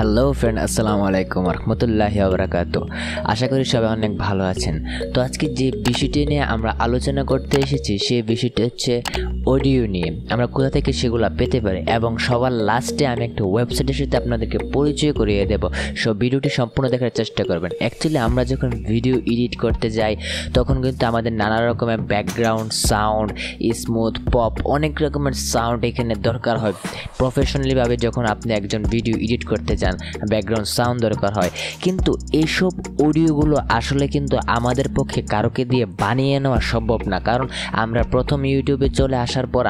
Hello friend, আসসালামু আলাইকুম রহমতুল্লাহি ওয়া বারাকাতুহু। আশা করি সবাই অনেক ভালো আছেন। তো আজকে যে বিষয়টি নিয়ে আমরা আলোচনা করতে এসেছি সেই বিষয়টি হচ্ছে অডিও নিয়ে। আমরা কোথা থেকে সেগুলো পেতে পারি এবং সবার লাস্টে আমি একটা ওয়েবসাইটের সাথে আপনাদেরকে পরিচয় করিয়ে দেব। সব ভিডিওটি সম্পূর্ণ দেখার চেষ্টা করবেন। অ্যাকচুয়ালি আমরা যখন ভিডিও এডিট করতে যাই তখন কিন্তু আমাদের নানা রকমের ব্যাকগ্রাউন্ড সাউন্ড, স্মুথ, পপ, অনেক রকমের সাউন্ড এখানে দরকার হয়। প্রফেশনালিভাবে যখন আপনি একজন ভিডিও এডিট করতে যান ব্যাকগ্রাউন্ড সাউন্ড দরকার হয়, কিন্তু এইসব অডিওগুলো আসলে কিন্তু আমাদের পক্ষে কারোকে দিয়ে বানিয়ে নেওয়া সম্ভব না। কারণ আমরা প্রথম ইউটিউবে চলে আসার পর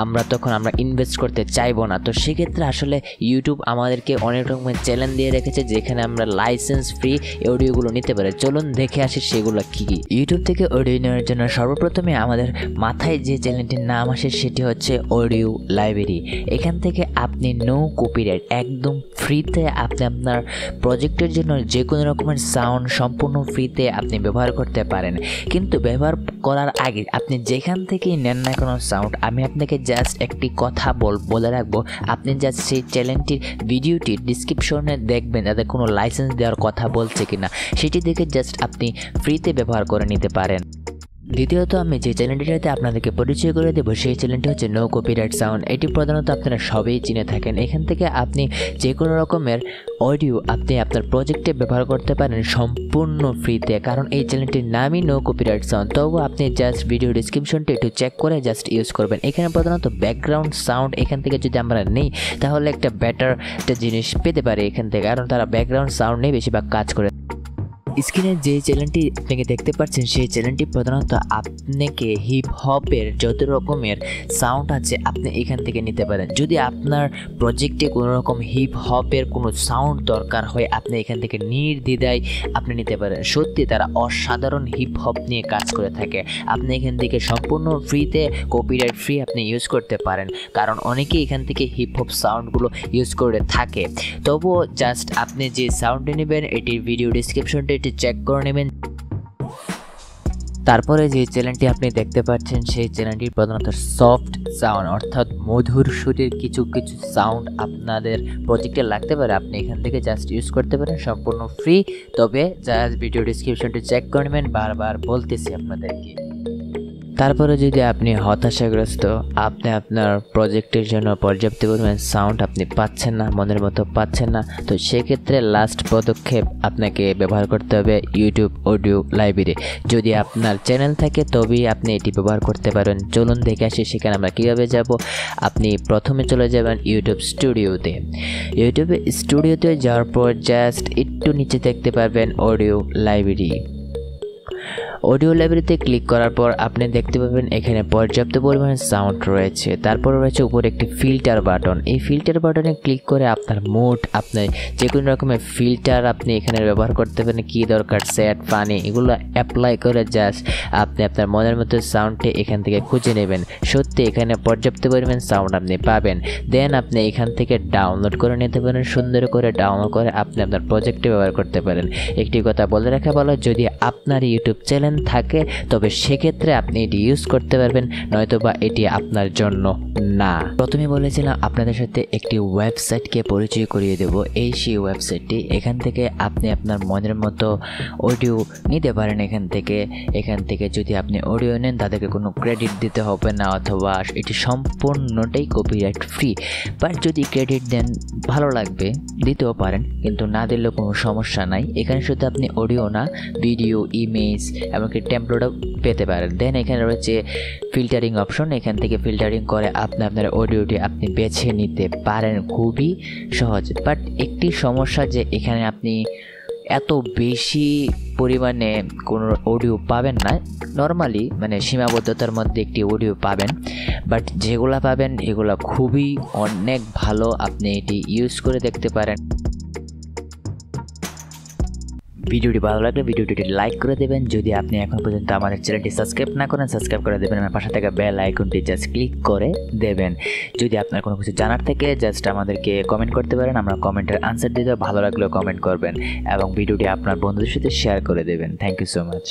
আমরা তখন ইনভেস্ট করতে চাইবো না। তো সেক্ষেত্রে আসলে ইউটিউব আমাদেরকে অনেক রকমের চ্যালেঞ্জ দিয়ে রেখেছে যেখানে আমরা লাইসেন্স ফ্রি অডিওগুলো নিতে পারি। চলুন দেখে আসি সেগুলো কী কী। ইউটিউব থেকে অডিও নেওয়ার জন্য সর্বপ্রথমে আমাদের মাথায় যে চ্যানেলটির নাম আসে সেটি হচ্ছে অডিও লাইব্রেরি। এখান থেকে আপনি নো কপিরাইট একদম ফ্রিতে আপনি আপনার প্রজেক্টের জন্য যে কোনো রকমের সাউন্ড সম্পূর্ণ ফ্রিতে আপনি ব্যবহার করতে পারেন। কিন্তু ব্যবহার করার আগে আপনি যেখান থেকেই নেন না কোনো সাউন্ড, আমি আপনাকে জাস্ট একটি কথা বলে রাখবো। আপনি জাস্ট সেই চ্যানেলটির ভিডিওটি ডিসক্রিপশনে দেখবেন তাদের কোনো লাইসেন্স দেওয়ার কথা বলছে কিনা, সেটি দেখে জাস্ট আপনি ফ্রিতে ব্যবহার করে নিতে পারেন। দ্বিতীয়ত আমি যে চ্যানেলটিতে আপনাদেরকে পরিচয় করে দেবো সেই চ্যানেলটি হচ্ছে নো কপিরাইট সাউন্ড। এটি প্রধানত আপনারা সবাই চিনে থাকেন। এখান থেকে আপনি যে কোনো রকমের অডিও আপনি আপনার প্রজেক্টে ব্যবহার করতে পারেন সম্পূর্ণ ফ্রিতে, কারণ এই চ্যানেলটির নামই নো কপিরাইট সাউন্ড। তবু আপনি জাস্ট ভিডিও ডিসক্রিপশনটি একটু চেক করে জাস্ট ইউজ করবেন। এখানে প্রধানত ব্যাকগ্রাউন্ড সাউন্ড এখান থেকে যদি আমরা নেই তাহলে একটা বেটার একটা জিনিস পেতে পারি এখান থেকে, কারণ তারা ব্যাকগ্রাউন্ড সাউন্ড নিয়ে বেশিরভাগ কাজ করে। স্ক্রিনে যে চ্যানেলটি আপনাকে দেখতে পাচ্ছেন সেই চ্যানেলটি প্রধানত আপনাকে হিপ হপের যত রকমের সাউন্ড আছে আপনি এখান থেকে নিতে পারেন। যদি আপনার প্রজেক্টে কোনো রকম হিপ হপের কোনো সাউন্ড দরকার হয় আপনি এখান থেকে নির্দ্বিধায় আপনি নিতে পারেন। সত্যি তারা অসাধারণ হিপ হপ নিয়ে কাজ করে থাকে। আপনি এখান থেকে সম্পূর্ণ ফ্রিতে কপিরাইট ফ্রি আপনি ইউজ করতে পারেন, কারণ অনেকেই এখান থেকে হিপ হপ সাউন্ডগুলো ইউজ করে থাকে। তবুও জাস্ট আপনি যে সাউন্ডটি নেবেন এটির ভিডিও ডিসক্রিপশনটি এটি চেক করে নেবেন। তারপরে যে চ্যানেলটি আপনি দেখতে পাচ্ছেন সেই চ্যানেলটির প্রধানত সফট সাউন্ড অর্থাৎ মধুর সুরের কিছু সাউন্ড আপনাদের প্রজেক্টে লাগতে পারে, আপনি এখান থেকে জাস্ট ইউজ করতে পারেন সম্পূর্ণ ফ্রি। তবে জাস্ট ভিডিও ডিসক্রিপশনটি চেক করে নেবেন, বারবার বলতেছি আপনাদেরকে। তারপরে যদি আপনি হতাশাগ্রস্ত, আপনি আপনার প্রজেক্টের জন্য পর্যাপ্ত পরিমাণ সাউন্ড আপনি পাচ্ছেন না, মনের মতো পাচ্ছেন না, তো সেক্ষেত্রে লাস্ট পদক্ষেপ আপনাকে ব্যবহার করতে হবে ইউটিউব অডিও লাইব্রেরি। যদি আপনার চ্যানেল থাকে তবেই আপনি এটি ব্যবহার করতে পারেন। চলুন দেখে আসি সেখানে আমরা কীভাবে যাব। আপনি প্রথমে চলে যাবেন ইউটিউব স্টুডিওতে। ইউটিউব স্টুডিওতে যাওয়ার পর জাস্ট একটু নিচে দেখতে পারবেন অডিও লাইব্রেরি। অডিও লাইব্রেরিতে ক্লিক করার পর আপনি দেখতে পাবেন এখানে পর্যাপ্ত পরিমাণে সাউন্ড রয়েছে। তারপর রয়েছে উপরে একটি ফিল্টার বাটন। এই ফিল্টার বাটনে ক্লিক করে আপনার মুড, আপনি যে কোনো রকমের ফিল্টার আপনি এখানে ব্যবহার করতে পারেন। কী দরকার স্যাড, ফানি, এগুলো অ্যাপ্লাই করে জাস্ট আপনি আপনার মনের মতো সাউন্ডটি এখান থেকে খুঁজে নেবেন। সত্যি এখানে পর্যাপ্ত পরিমাণ সাউন্ড আপনি পাবেন। দেন আপনি এখান থেকে ডাউনলোড করে নিতে পারেন। সুন্দর করে ডাউনলোড করে আপনি আপনার প্রজেক্টে ব্যবহার করতে পারেন। একটি কথা বলে রাখা ভালো, যদি আপনার ইউটিউব চ্যানেল থাকে তবে সেক্ষেত্রে আপনি এটি ইউজ করতে পারবেন, নয়তোবা এটি আপনার জন্য না। প্রথমে বলেছিলাম আপনাদের সাথে একটি ওয়েবসাইটকে পরিচয় করিয়ে দেব। এই সেই ওয়েবসাইটটি। এখান থেকে আপনি আপনার মনের মতো অডিও নিতে পারেন। এখান থেকে যদি আপনি অডিও নেন তাদেরকে কোনো ক্রেডিট দিতে হবে না, অথবা এটি সম্পূর্ণটাই কপিরাইট ফ্রি। বাট যদি ক্রেডিট দেন ভালো লাগবে, দিতেও পারেন, কিন্তু না দিলেও কোনো সমস্যা নাই। এখানে শুধু আপনি অডিও না, ভিডিও, ইমেজ এমনকি টেমপ্লেটও পেতে পারেন। দেন এখানে রয়েছে ফিল্টারিং অপশন। এখান থেকে ফিল্টারিং করে আপনি আপনার অডিওটি আপনি বেছে নিতে পারেন, খুবই সহজ। বাট একটি সমস্যা যে এখানে আপনি এত বেশি পরিমাণে কোনো অডিও পাবেন না। নর্মালি সীমাবদ্ধতার মধ্যে একটি অডিও পাবেন, বাট যেগুলো পাবেন এগুলো খুবই অনেক ভালো। আপনি এটি ইউজ করে দেখতে পারেন। ভিডিওটি ভালো লাগলে ভিডিওটি লাইক করে দেবেন। যদি আপনি এখন পর্যন্ত আমাদের চ্যানেলটি সাবস্ক্রাইব না করেন সাবস্ক্রাইব করে দেবেন। আমার পাশে থাকা বেল আইকনটি জাস্ট ক্লিক করে দেবেন। যদি আপনার কোনো কিছু জানার থেকে জাস্ট আমাদেরকে কমেন্ট করতে পারেন, আমরা কমেন্টের আনসার দিতে ভালো লাগলেও কমেন্ট করবেন এবং ভিডিওটি আপনার বন্ধুদের সাথে শেয়ার করে দেবেন। Thank you so much.